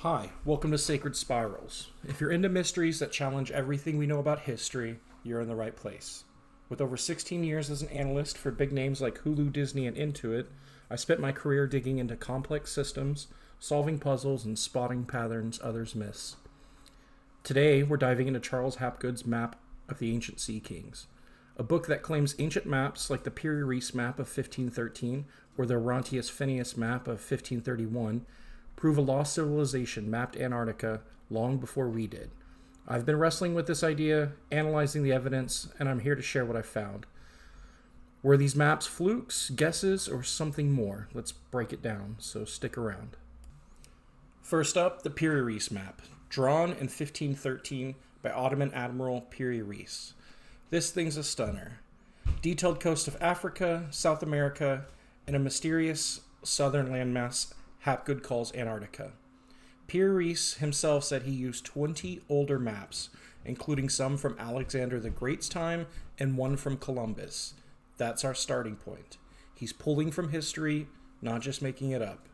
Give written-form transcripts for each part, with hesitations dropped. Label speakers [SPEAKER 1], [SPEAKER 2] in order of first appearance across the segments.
[SPEAKER 1] Hi, welcome to Sacred Spiralz. If you're into mysteries that challenge everything we know about history, you're in the right place. With over 16 years as an analyst for big names like Hulu, Disney, and Intuit, I spent my career digging into complex systems, solving puzzles, and spotting patterns others miss. Today, we're diving into Charles Hapgood's Map of the Ancient Sea Kings, a book that claims ancient maps like the Piri Reis Map of 1513 or the Oronteus Finaeus Map of 1531 prove a lost civilization mapped Antarctica long before we did. I've been wrestling with this idea, analyzing the evidence, and I'm here to share what I found. Were these maps flukes, guesses, or something more? Let's break it down, so stick around. First up, the Piri Reis Map, drawn in 1513 by Ottoman Admiral Piri Reis. This thing's a stunner. Detailed coast of Africa, South America, and a mysterious southern landmass Hapgood calls Antarctica. Piri Reis himself said he used 20 older maps, including some from Alexander the Great's time and one from Columbus. That's our starting point. He's pulling from history, not just making it up.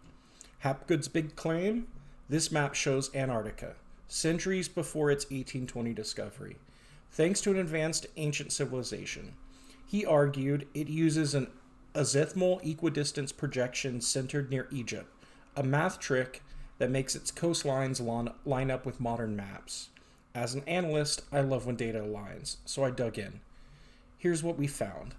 [SPEAKER 1] Hapgood's big claim? This map shows Antarctica, centuries before its 1820 discovery, thanks to an advanced ancient civilization. He argued it uses an azimuthal equidistance projection centered near Egypt, a math trick that makes its coastlines line up with modern maps. As an analyst, I love when data aligns, so I dug in. Here's what we found.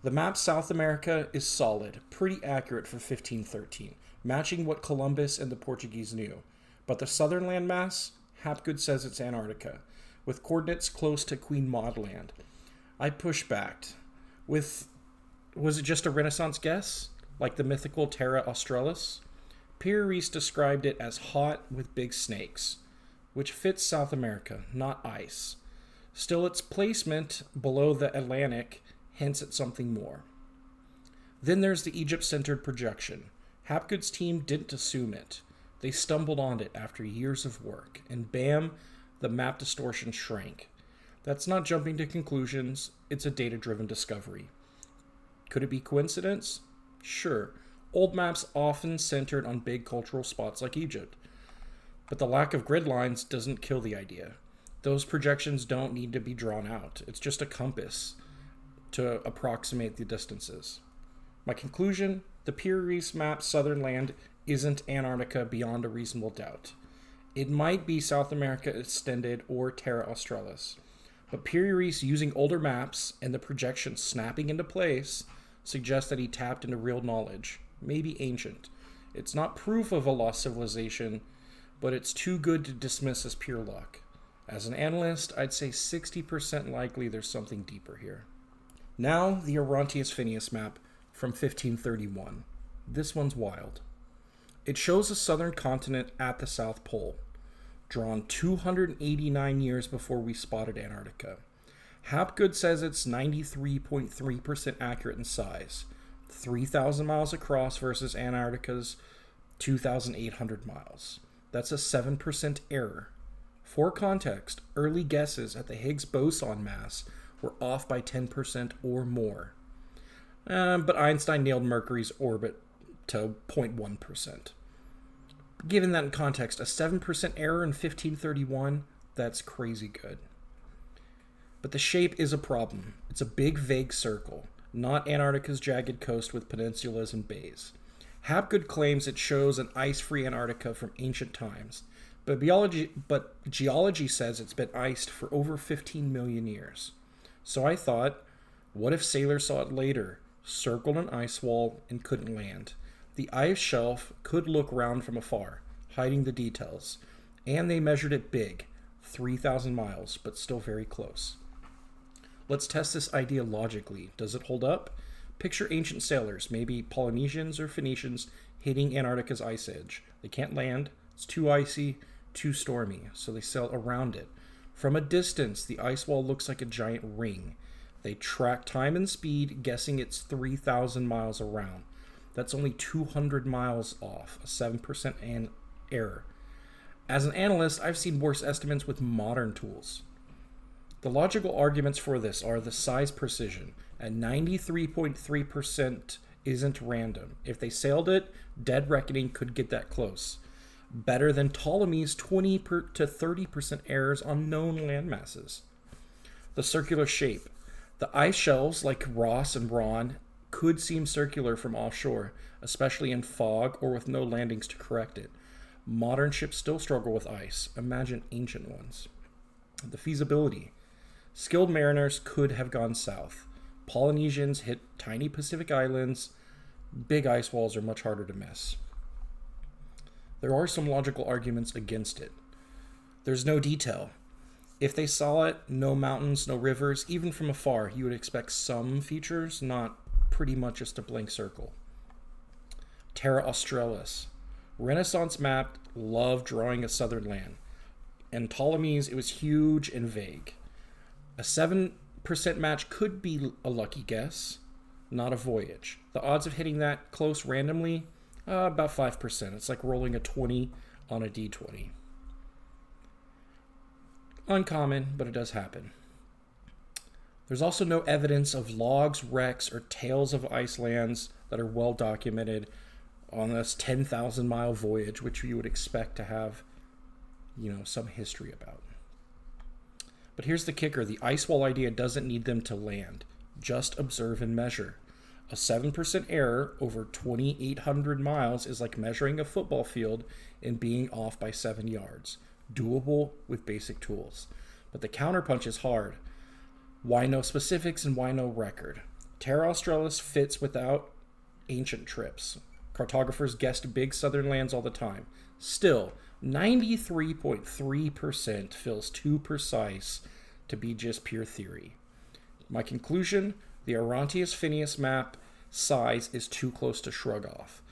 [SPEAKER 1] The map South America is solid, pretty accurate for 1513, matching what Columbus and the Portuguese knew. But the southern landmass, Hapgood says it's Antarctica, with coordinates close to Queen Maud Land. I pushed back. Was it just a Renaissance guess, like the mythical Terra Australis? Piri Reis described it as hot with big snakes, which fits South America, not ice. Still, its placement below the Atlantic hints at something more. Then there's the Egypt-centered projection. Hapgood's team didn't assume it. They stumbled on it after years of work, and bam, the map distortion shrank. That's not jumping to conclusions, it's a data-driven discovery. Could it be coincidence? Sure. Old maps often centered on big cultural spots like Egypt. But the lack of grid lines doesn't kill the idea. Those projections don't need to be drawn out. It's just a compass to approximate the distances. My conclusion, the Piri Reis map southern land isn't Antarctica beyond a reasonable doubt. It might be South America extended or Terra Australis. But Piri Reis using older maps and the projection snapping into place suggests that he tapped into real knowledge. Maybe ancient. It's not proof of a lost civilization, but it's too good to dismiss as pure luck. As an analyst, I'd say 60% likely there's something deeper here. Now, the Oronteus Finaeus Map from 1531. This one's wild. It shows the southern continent at the South Pole, drawn 289 years before we spotted Antarctica. Hapgood says it's 93.3% accurate in size, 3,000 miles across versus Antarctica's 2,800 miles. That's a 7% error. For context, early guesses at the Higgs boson mass were off by 10% or more. But Einstein nailed Mercury's orbit to 0.1%. Given that in context, a 7% error in 1531, that's crazy good. But the shape is a problem. It's a big, vague circle, not Antarctica's jagged coast with peninsulas and bays. Hapgood claims it shows an ice-free Antarctica from ancient times, but geology says it's been iced for over 15 million years. So I thought, what if sailors saw it later, circled an ice wall, and couldn't land? The ice shelf could look round from afar, hiding the details, and they measured it big, 3,000 miles, but still very close. Let's test this idea logically. Does it hold up? Picture ancient sailors, maybe Polynesians or Phoenicians, hitting Antarctica's ice edge. They can't land. It's too icy, too stormy, so they sail around it. From a distance, the ice wall looks like a giant ring. They track time and speed, guessing it's 3,000 miles around. That's only 200 miles off, a 7% error. As an analyst, I've seen worse estimates with modern tools. The logical arguments for this are the size precision. At 93.3% isn't random. If they sailed it, dead reckoning could get that close. better than Ptolemy's 20 to 30% errors on known land masses. The circular shape. The ice shelves like Ross and Ron could seem circular from offshore, especially in fog or with no landings to correct it. Modern ships still struggle with ice. Imagine ancient ones. The feasibility. Skilled mariners could have gone south. Polynesians hit tiny Pacific islands. Big ice walls are much harder to miss. There are some logical arguments against it. There's no detail. If they saw it, no mountains, no rivers, even from afar, you would expect some features, not pretty much just a blank circle. Terra Australis. Renaissance map loved drawing a southern land. In Ptolemy's, it was huge and vague. A 7% match could be a lucky guess, not a voyage. The odds of hitting that close randomly, about 5%. It's like rolling a 20 on a d20. Uncommon, but it does happen. There's also no evidence of logs, wrecks, or tales of ice lands that are well documented on this 10,000 mile voyage, which you would expect to have, some history about. But here's the kicker. The ice wall idea doesn't need them to land. Just observe and measure. A 7% error over 2,800 miles is like measuring a football field and being off by 7 yards. Doable with basic tools. But the counterpunch is hard. Why no specifics and why no record? Terra Australis fits without ancient trips. Cartographers guessed big southern lands all the time. Still, 93.3% feels too precise to be just pure theory. My conclusion, the Oronteus Finaeus Map size is too close to shrug off.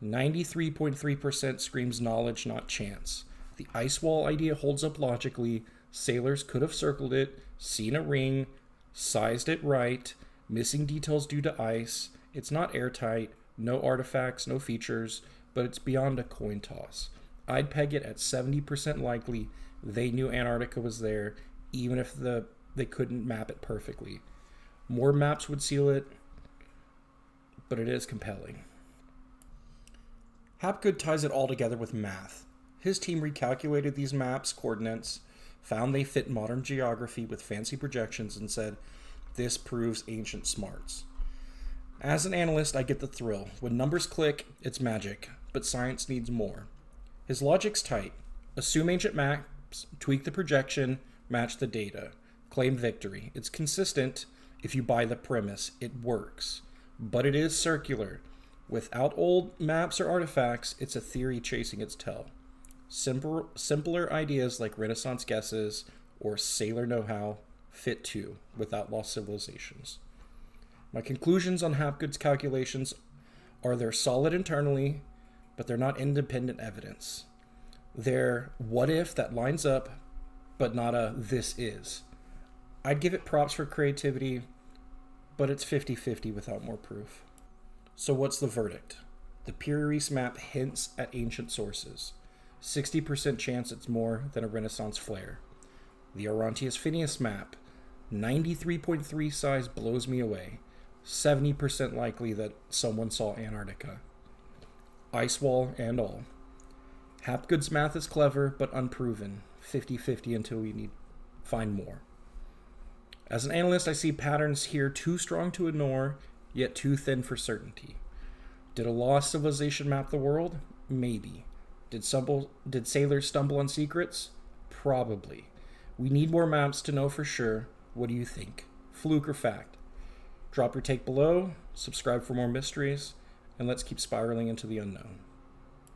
[SPEAKER 1] 93.3% screams knowledge, not chance. The ice wall idea holds up logically. Sailors could have circled it, seen a ring, sized it right, missing details due to ice. It's not airtight, no artifacts, no features, but it's beyond a coin toss. I'd peg it at 70% likely they knew Antarctica was there, even if they couldn't map it perfectly. More maps would seal it, but it is compelling. Hapgood ties it all together with math. His team recalculated these maps' coordinates, found they fit modern geography with fancy projections, and said, this proves ancient smarts. As an analyst, I get the thrill. When numbers click, it's magic, but science needs more. His logic's tight. Assume ancient maps, tweak the projection, match the data. Claim victory. It's consistent if you buy the premise. It works. But it is circular. Without old maps or artifacts, it's a theory chasing its tail. Simpler ideas like Renaissance guesses or sailor know-how fit too, without lost civilizations. My conclusions on Hapgood's calculations are they're solid internally, but they're not independent evidence. They're what if that lines up, but not a this is. I'd give it props for creativity, but it's 50-50 without more proof. So what's the verdict? The Piri Reis Map hints at ancient sources. 60% chance it's more than a Renaissance flare. The Oronteus Finaeus Map, 93.3 size blows me away. 70% likely that someone saw Antarctica. Ice wall and all. Hapgood's math is clever, but unproven. 50-50 until we find more. As an analyst, I see patterns here too strong to ignore, yet too thin for certainty. Did a lost civilization map the world? Maybe. Did sailors stumble on secrets? Probably. We need more maps to know for sure. What do you think? Fluke or fact? Drop your take below, subscribe for more mysteries, and let's keep spiraling into the unknown.